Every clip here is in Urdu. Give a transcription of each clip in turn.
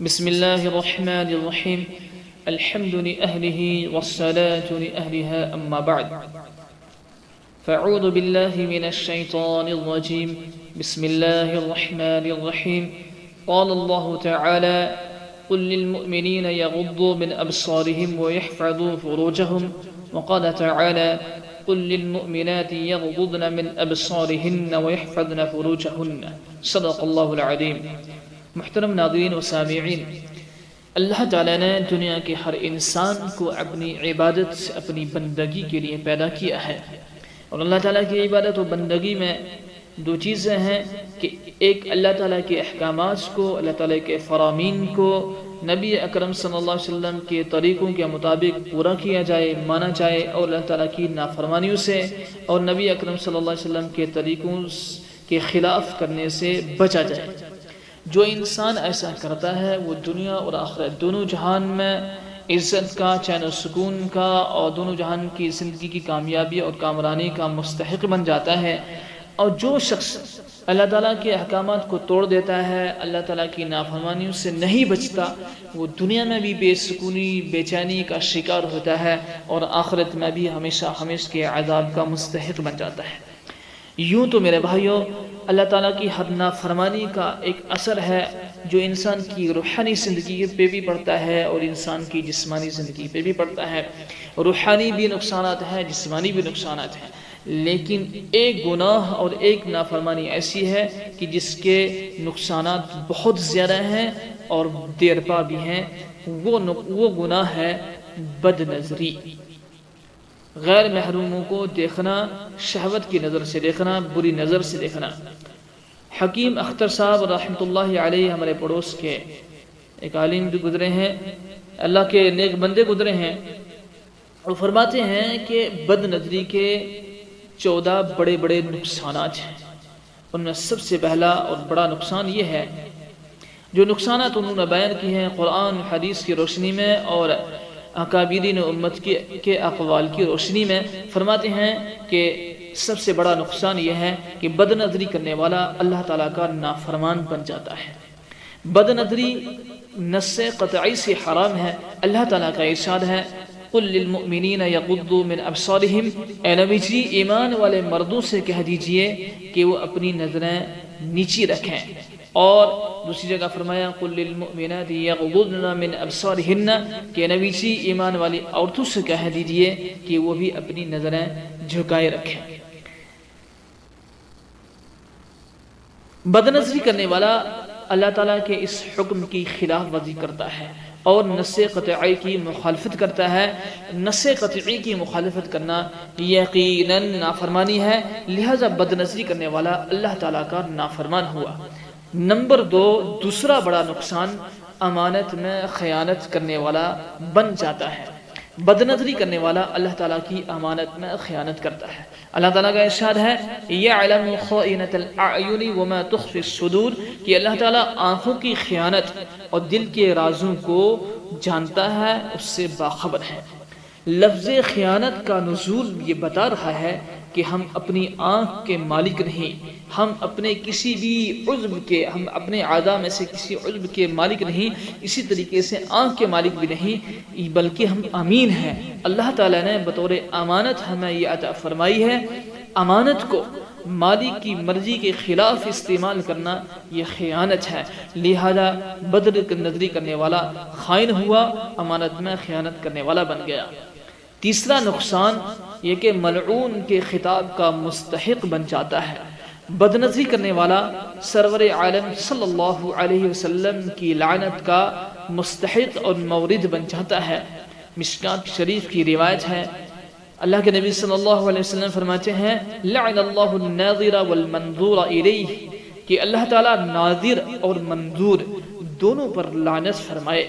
بسم الله الرحمن الرحيم الحمد لأهله والصلاة لأهلها أما بعد فأعوذ بالله من الشيطان الرجيم بسم الله الرحمن الرحيم قال الله تعالى قل للمؤمنين يغضوا من أبصارهم ويحفظوا فروجهم وقال تعالى قل للمؤمنات يغضضن من أبصارهن ويحفظن فروجهن صدق الله العظيم۔ محترم ناظرین و سامعین، اللہ تعالیٰ نے دنیا کے ہر انسان کو اپنی عبادت اپنی بندگی کے لیے پیدا کیا ہے، اور اللہ تعالیٰ کی عبادت و بندگی میں دو چیزیں ہیں کہ ایک اللہ تعالیٰ کے احکامات کو، اللہ تعالیٰ کے فرامین کو نبی اکرم صلی اللہ علیہ وسلم کے طریقوں کے مطابق پورا کیا جائے، مانا جائے، اور اللہ تعالیٰ کی نافرمانیوں سے اور نبی اکرم صلی اللہ علیہ وسلم کے طریقوں کے خلاف کرنے سے بچا جائے۔ جو انسان ایسا کرتا ہے وہ دنیا اور آخرت دونوں جہان میں عزت کا، چین و سکون کا، اور دونوں جہان کی زندگی کی کامیابی اور کامرانی کا مستحق بن جاتا ہے۔ اور جو شخص اللہ تعالیٰ کے احکامات کو توڑ دیتا ہے، اللہ تعالیٰ کی نافرمانیوں سے نہیں بچتا، وہ دنیا میں بھی بے سکونی، بے چینی کا شکار ہوتا ہے، اور آخرت میں بھی ہمیشہ ہمیشہ کے عذاب کا مستحق بن جاتا ہے۔ یوں تو میرے بھائیوں، اللہ تعالیٰ کی ہر نافرمانی کا ایک اثر ہے جو انسان کی روحانی زندگی پہ بھی پڑتا ہے اور انسان کی جسمانی زندگی پہ بھی پڑتا ہے۔ روحانی بھی نقصانات ہیں، جسمانی بھی نقصانات ہیں، لیکن ایک گناہ اور ایک نافرمانی ایسی ہے کہ جس کے نقصانات بہت زیادہ ہیں اور دیر پا بھی ہیں۔ وہ گناہ ہے بد نظری، غیر محروموں کو دیکھنا، شہوت کی نظر سے دیکھنا، بری نظر سے دیکھنا۔ حکیم اختر صاحب رحمۃ اللہ علیہ ہمارے پڑوس کے ایک عالم بھی گزرے ہیں، اللہ کے نیک بندے گزرے ہیں، اور فرماتے ہیں کہ بد نظری کے 14 بڑے بڑے نقصانات ہیں۔ ان میں سب سے پہلا اور بڑا نقصان یہ ہے، جو نقصانات انہوں نے بیان کی ہیں قرآن حدیث کی روشنی میں اور اکابرین امت کے اقوال کی روشنی میں، فرماتے ہیں کہ سب سے بڑا نقصان یہ ہے کہ بد نظری کرنے والا اللہ تعالیٰ کا نافرمان بن جاتا ہے۔ بد نظری نص قطعی سے حرام ہے۔ اللہ تعالیٰ کا ارشاد ہے قل للمؤمنین یغضوا من ابصارہم، اے نبی جی ایمان والے مردوں سے کہہ دیجئے کہ وہ اپنی نظریں نیچی رکھیں، اور دوسری جگہ فرمایا قل للمؤمنات یغضضن من ابصارہن، کہ نبی جی ایمان والی عورتوں سے کہہ دیجئے کہ وہ بھی اپنی نظریں جھکائے رکھیں۔ بد نظری کرنے والا اللہ تعالیٰ کے اس حکم کی خلاف ورزی کرتا ہے اور نص قطعی کی مخالفت کرتا ہے۔ نص قطعی کی مخالفت کرنا یقیناً نافرمانی ہے، لہذا بد نظری کرنے والا اللہ تعالیٰ کا نافرمان ہوا۔ نمبر 2، دوسرا بڑا نقصان، امانت میں خیانت کرنے والا بن جاتا ہے۔ بد نظری کرنے والا اللہ تعالیٰ کی امانت میں خیانت کرتا ہے۔ اللہ تعالیٰ کا ارشاد ہے یعلم خائنۃ الاعین وما تخفی الصدور، کہ اللہ تعالیٰ آنکھوں کی خیانت اور دل کے رازوں کو جانتا ہے، اس سے باخبر ہے۔ لفظ خیانت کا نزول یہ بتا رہا ہے کہ ہم اپنی آنکھ کے مالک نہیں، ہم اپنے کسی بھی عضو کے، ہم اپنے اعضاء میں سے کسی عضو کے مالک نہیں، اسی طریقے سے آنکھ کے مالک بھی نہیں، بلکہ ہم امین ہیں۔ اللہ تعالیٰ نے بطور امانت ہمیں یہ عطا فرمائی ہے۔ امانت کو مالک کی مرضی کے خلاف استعمال کرنا یہ خیانت ہے، لہذا بد نظری کرنے والا خائن ہوا، امانت میں خیانت کرنے والا بن گیا۔ تیسرا نقصان یہ کہ ملعون کے خطاب کا مستحق بن جاتا ہے۔ بد نظری کرنے والا سرور عالم صلی اللہ علیہ وسلم کی لعنت کا مستحق اور مورد بن جاتا ہے۔ مشکات شریف کی روایت ہے، اللہ کے نبی صلی اللہ علیہ وسلم فرماتے ہیں لعن اللہ الناظر والمنظور الیہ، کہ اللہ تعالیٰ ناظر اور منظور دونوں پر لعنت فرمائے،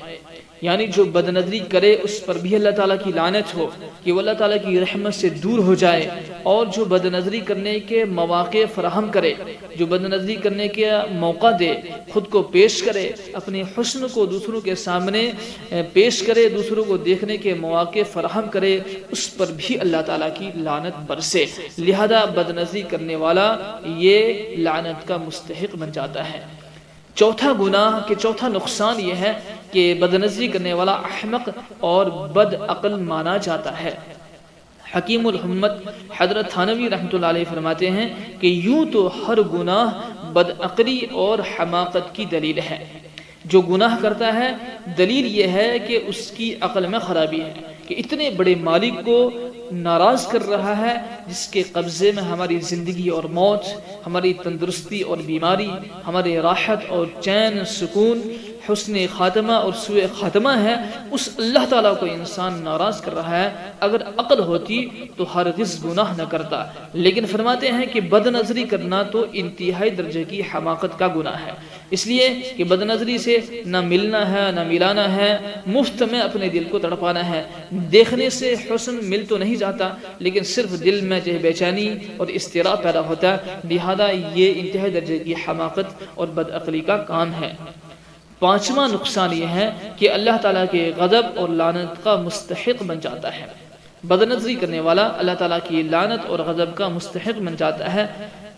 یعنی جو بد نظری کرے اس پر بھی اللہ تعالیٰ کی لعنت ہو کہ وہ اللہ تعالیٰ کی رحمت سے دور ہو جائے، اور جو بد نظری کرنے کے مواقع فراہم کرے، جو بد نظری کرنے کے موقع دے، خود کو پیش کرے، اپنے حسن کو دوسروں کے سامنے پیش کرے، دوسروں کو دیکھنے کے مواقع فراہم کرے، اس پر بھی اللہ تعالیٰ کی لعنت برسے، لہذا بد نظری کرنے والا یہ لعنت کا مستحق بن جاتا ہے۔ چوتھا گناہ کہ چوتھا نقصان یہ ہے کہ بد نظری کرنے والا احمق اور بد عقل مانا جاتا ہے۔ حکیم الحمت حضرت تھانوی رحمۃ اللہ علیہ فرماتے ہیں کہ یوں تو ہر گناہ بد عقلی اور حماقت کی دلیل ہے۔ جو گناہ کرتا ہے دلیل یہ ہے کہ اس کی عقل میں خرابی ہے، کہ اتنے بڑے مالک کو ناراض کر رہا ہے جس کے قبضے میں ہماری زندگی اور موت، ہماری تندرستی اور بیماری، ہماری راحت اور چین سکون، حسن خاتمہ اور سوء خاتمہ ہے، اس اللہ تعالیٰ کو انسان ناراض کر رہا ہے۔ اگر عقل ہوتی تو ہرگز گناہ نہ کرتا، لیکن فرماتے ہیں کہ بد نظری کرنا تو انتہائی درجے کی حماقت کا گناہ ہے، اس لیے کہ بد نظری سے نہ ملنا ہے نہ ملانا ہے، مفت میں اپنے دل کو تڑپانا ہے۔ دیکھنے سے حسن مل تو نہیں جاتا، لیکن صرف دل میں بے چینی اور اضطراب پیدا ہوتا ہے، لہذا یہ انتہائی درجے کی حماقت اور بد عقلی کا کام ہے۔ پانچواں نقصان یہ ہے کہ اللہ تعالیٰ کے غضب اور لعنت کا مستحق بن جاتا ہے۔ بد نظری کرنے والا اللہ تعالیٰ کی لعنت اور غضب کا مستحق بن جاتا ہے،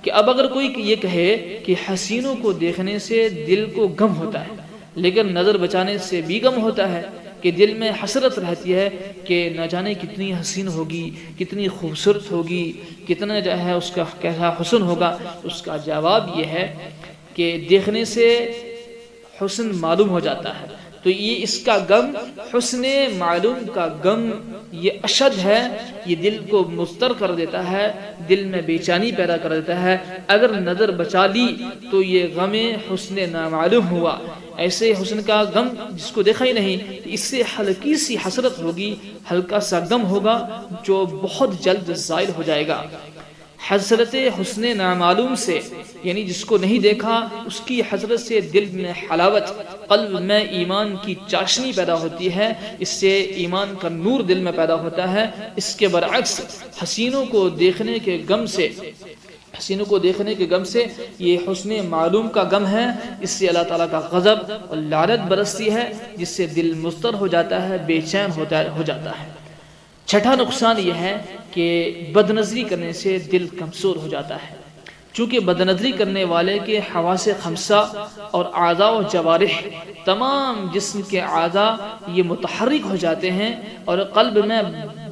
کہ اب اگر کوئی یہ کہے کہ حسینوں کو دیکھنے سے دل کو غم ہوتا ہے، لیکن نظر بچانے سے بھی غم ہوتا ہے، کہ دل میں حسرت رہتی ہے کہ نہ جانے کتنی حسین ہوگی، کتنی خوبصورت ہوگی، کتنا جو ہے اس کا کیسا حسن ہوگا، اس کا جواب یہ ہے کہ دیکھنے سے حسن معلوم ہو جاتا ہے، تو یہ اس کا غم، حسن معلوم کا غم یہ اشد ہے، یہ دل کو مضطر کر دیتا ہے، دل میں بے چینی پیدا کر دیتا ہے۔ اگر نظر بچا لی تو یہ غم حسن نامعلوم ہوا، ایسے حسن کا غم جس کو دیکھا ہی نہیں، اس سے ہلکی سی حسرت ہوگی، ہلکا سا غم ہوگا جو بہت جلد زائل ہو جائے گا۔ حسرت حسن نامعلوم سے، یعنی جس کو نہیں دیکھا، اس کی حسرت سے دل میں حلاوت، قلب میں ایمان کی چاشنی پیدا ہوتی ہے، اس سے ایمان کا نور دل میں پیدا ہوتا ہے۔ اس کے برعکس حسینوں کو دیکھنے کے غم سے یہ حسن معلوم کا غم ہے، اس سے اللہ تعالیٰ کا غضب اور لعنت برستی ہے، جس سے دل مضطر ہو جاتا ہے، بے چین ہو جاتا ہے۔ چھٹا نقصان یہ ہے کہ بد نظری کرنے سے دل کمزور ہو جاتا ہے، چونکہ بد نظری کرنے والے کے حواس خمسہ اور اعضاء و جوارح، تمام جسم کے اعضاء یہ متحرک ہو جاتے ہیں، اور قلب میں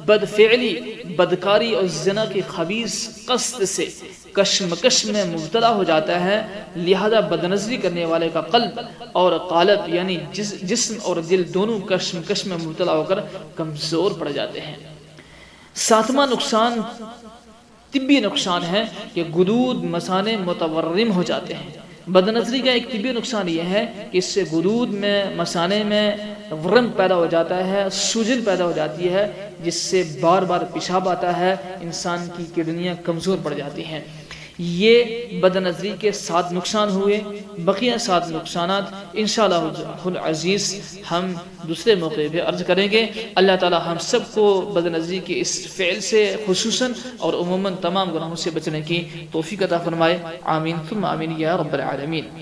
بد فعلی، بدکاری اور زنا کی خبیث قصد سے کشمکش میں مبتلا ہو جاتا ہے، لہذا بد نظری کرنے والے کا قلب اور قالب یعنی جسم اور دل دونوں کشمکش میں مبتلا ہو کر کمزور پڑ جاتے ہیں۔ ساتواں نقصان طبی نقصان ہے کہ غدود مثانے متورم ہو جاتے ہیں۔ بد نظری کا ایک طبی نقصان یہ ہے کہ اس سے غدود میں مثانے میں ورم پیدا ہو جاتا ہے، سوجن پیدا ہو جاتی ہے، جس سے بار بار پیشاب آتا ہے، انسان کی کڈنیاں کمزور پڑ جاتی ہیں۔ یہ بد نظری کے 7 نقصان ہوئے، بقیہ 7 نقصانات انشاءاللہ العزیز ہم دوسرے موقع پہ عرض کریں گے۔ اللہ تعالی ہم سب کو بد نظری کے اس فعل سے خصوصاً اور عموماً تمام گناہوں سے بچنے کی توفیق عطا فرمائے، آمین ثم آمین یا رب العالمین۔